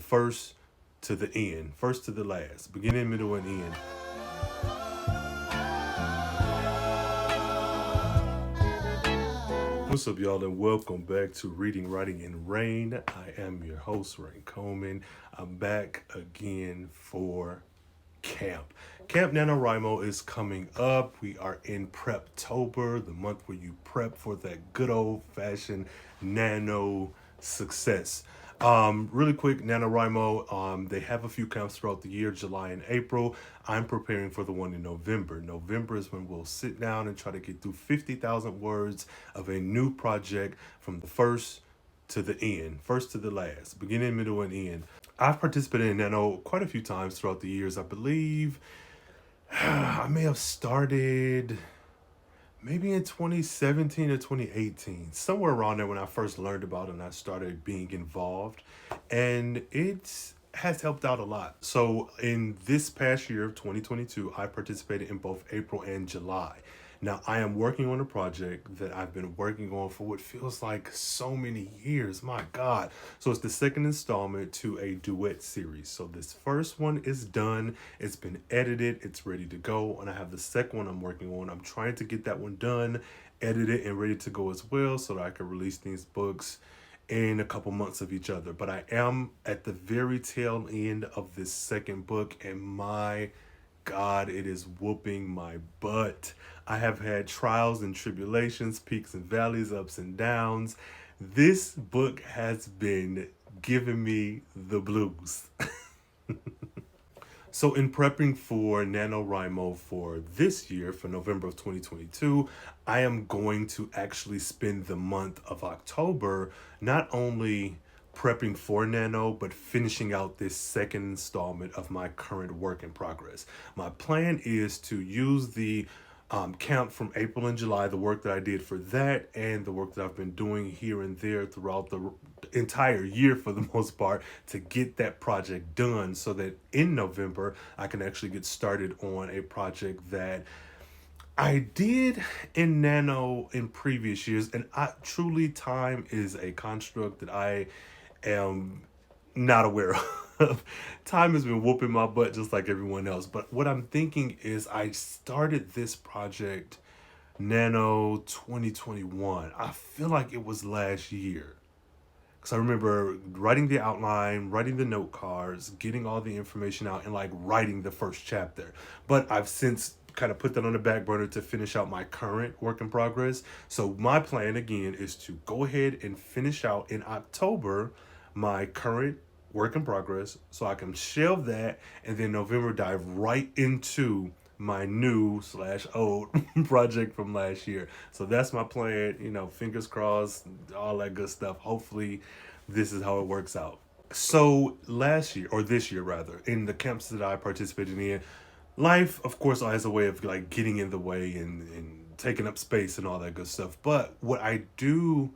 first to the end, first to the last, beginning, middle, and end. What's up, y'all, and welcome back to Reading, Writing, and Rain. I am your host, Rain Coleman. I'm back again for camp. Camp NaNoWriMo is coming up. We are in PREPTOBER, the month where you prep for that good old-fashioned nano success. Really quick, NaNoWriMo, they have a few camps throughout the year, July and April. I'm preparing for the one in November. November is when we'll sit down and try to get through 50,000 words of a new project from the first to the end, first to the last, beginning, middle, and end. I've participated in Nano quite a few times throughout the years. I believe I may have started maybe in 2017 or 2018, somewhere around there when I first learned about it and I started being involved. And it has helped out a lot. So in this past year of 2022, I participated in both April and July. Now, I am working on a project that I've been working on for what feels like so many years. My God. So it's the second installment to a duet series. So this first one is done. It's been edited. It's ready to go. And I have the second one I'm working on. I'm trying to get that one done, edited, and ready to go as well so that I can release these books in a couple months of each other. But I am at the very tail end of this second book, and my God, it is whooping my butt. I have had trials and tribulations, peaks and valleys, ups and downs. This book has been giving me the blues. So in prepping for NaNoWriMo for this year, for November of 2022, I am going to actually spend the month of October not only prepping for Nano, but finishing out this second installment of my current work in progress. My plan is to use the camp from April and July, the work that I did for that, and the work that I've been doing here and there throughout the entire year for the most part, to get that project done so that in November, I can actually get started on a project that I did in Nano in previous years. And truly, time is a construct that I am not aware of. Time has been whooping my butt just like everyone else. But what I'm thinking is I started this project Nano 2021. I feel like it was last year. Because I remember writing the outline, writing the note cards, getting all the information out, and like writing the first chapter. But I've since kind of put that on the back burner to finish out my current work in progress. So my plan again is to go ahead and finish out in October my current work in progress so I can shelve that, and then November dive right into my new / old project from last year. So that's my plan, you know, fingers crossed, all that good stuff. Hopefully this is how it works out. So last year, or this year rather, in the camps that I participated in, life, of course, has a way of like getting in the way and taking up space and all that good stuff. But what I do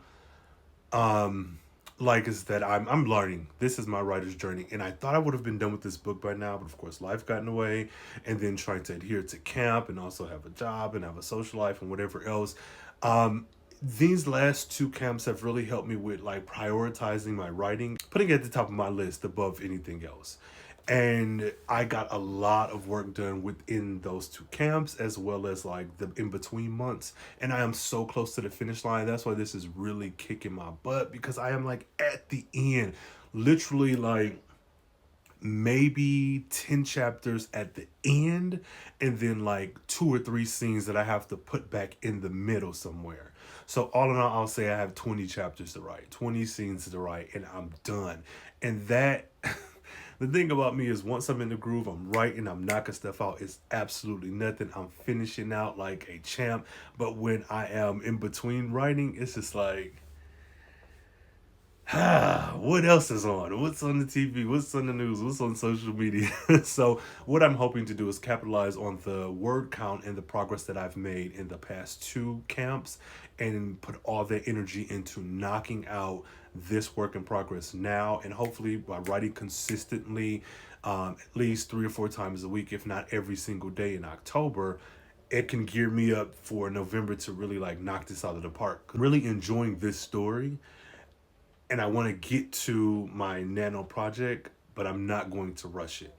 like is that I'm learning. This is my writer's journey, and I thought I would have been done with this book by now, but of course life got in the way, and then trying to adhere to camp and also have a job and have a social life and whatever else. These last two camps have really helped me with like prioritizing my writing, putting it at the top of my list above anything else. And I got a lot of work done within those two camps, as well as like the in-between months. And I am so close to the finish line. That's why this is really kicking my butt, because I am like at the end, literally like maybe 10 chapters at the end, and then like 2 or 3 scenes that I have to put back in the middle somewhere. So all in all, I'll say I have 20 chapters to write, 20 scenes to write, and I'm done. And that... The thing about me is once I'm in the groove, I'm writing, I'm knocking stuff out. It's absolutely nothing. I'm finishing out like a champ. But when I am in between writing, it's just like, what else is on? What's on the TV? What's on the news? What's on social media? So what I'm hoping to do is capitalize on the word count and the progress that I've made in the past 2 camps, and put all that energy into knocking out this work in progress now, and hopefully by writing consistently at least 3 or 4 times a week, if not every single day in October, it can gear me up for November to really like knock this out of the park. I'm really enjoying this story, and I want to get to my Nano project but I'm not going to rush it.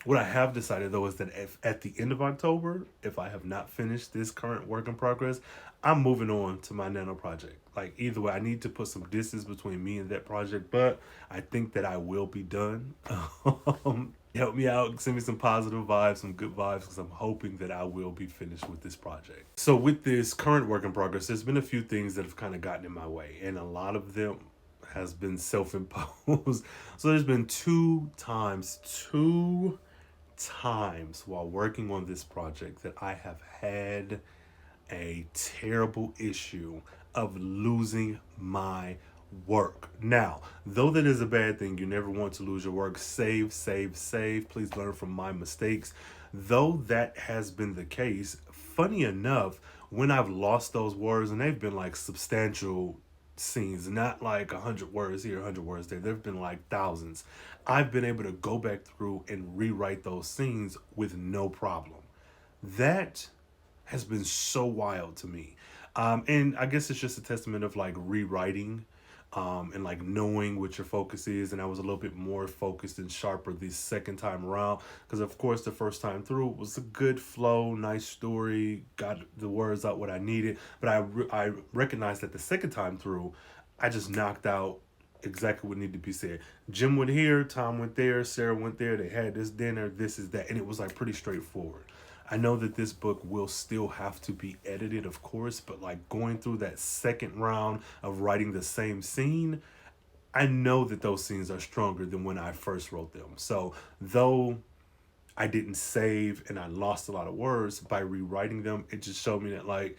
What I have decided though is that if at the end of October, if I have not finished this current work in progress, I'm moving on to my Nano project. Like either way, I need to put some distance between me and that project, but I think that I will be done. Help me out, send me some positive vibes, some good vibes, because I'm hoping that I will be finished with this project. So with this current work in progress, there's been a few things that have kind of gotten in my way, and a lot of them has been self-imposed. So there's been two times while working on this project that I have had a terrible issue of losing my work. Now, though that is a bad thing, you never want to lose your work. Save. Please learn from my mistakes. Though that has been the case, funny enough, when I've lost those words, and they've been like substantial scenes, not like 100 words here, 100 words there, there've been like thousands, I've been able to go back through and rewrite those scenes with no problem. That has been so wild to me. And I guess it's just a testament of like rewriting and like knowing what your focus is. And I was a little bit more focused and sharper the second time around, because of course the first time through was a good flow, nice story, got the words out what I needed. But I recognized that the second time through, I just knocked out exactly what needed to be said. Jim went here, Tom went there, Sarah went there, they had this dinner, this is that, and it was like pretty straightforward. I know that this book will still have to be edited, of course, but like going through that second round of writing the same scene, I know that those scenes are stronger than when I first wrote them. So though I didn't save and I lost a lot of words, by rewriting them, it just showed me that like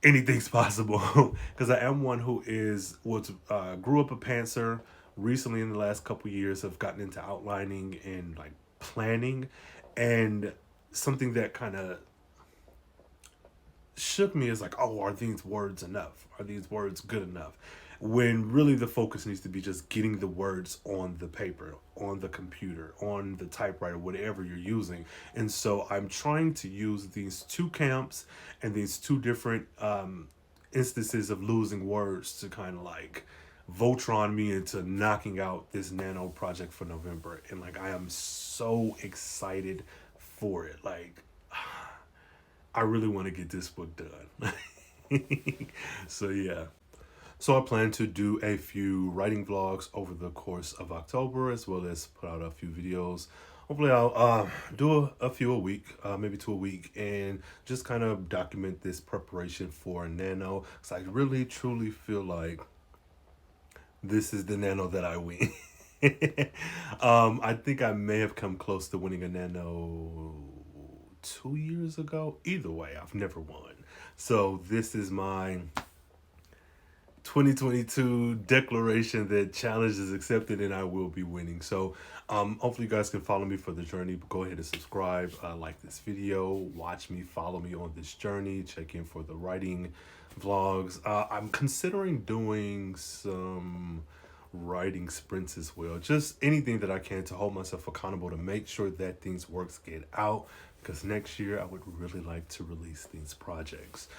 anything's possible. Because I am one who grew up a pantser. Recently in the last couple years have gotten into outlining and like planning, and something that kind of shook me is like, oh, are these words enough? Are these words good enough? When really the focus needs to be just getting the words on the paper, on the computer, on the typewriter, whatever you're using. And so I'm trying to use these two camps and these two different instances of losing words to kind of like Voltron me into knocking out this Nano project for November. And like, I am so excited for it. Like, I really want to get this book done. So yeah. So I plan to do a few writing vlogs over the course of October, as well as put out a few videos. Hopefully I'll do a few a week, maybe 2 a week, and just kind of document this preparation for Nano. So I really truly feel like this is the Nano that I win. I think I may have come close to winning a Nano 2 years ago. Either way, I've never won. So this is my 2022 declaration that challenge is accepted and I will be winning. So hopefully you guys can follow me for the journey. Go ahead and subscribe, like this video, watch me, follow me on this journey, check in for the writing vlogs. I'm considering doing some writing sprints as well, just anything that I can to hold myself accountable, to make sure that things get out, because next year I would really like to release these projects.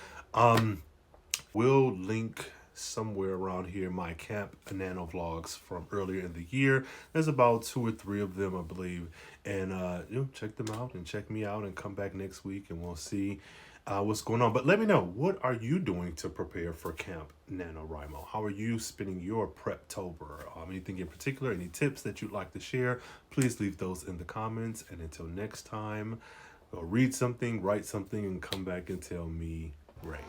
We'll link somewhere around here my Camp NaNoWriMo from earlier in the year. There's about 2 or 3 of them, I believe, and check them out and check me out and come back next week and we'll see what's going on. But let me know, what are you doing to prepare for Camp NaNoWriMo? How are you spending your Preptober? Anything in particular, any tips that you'd like to share, please leave those in the comments. And until next time, go read something, write something, and come back and tell me, Ray.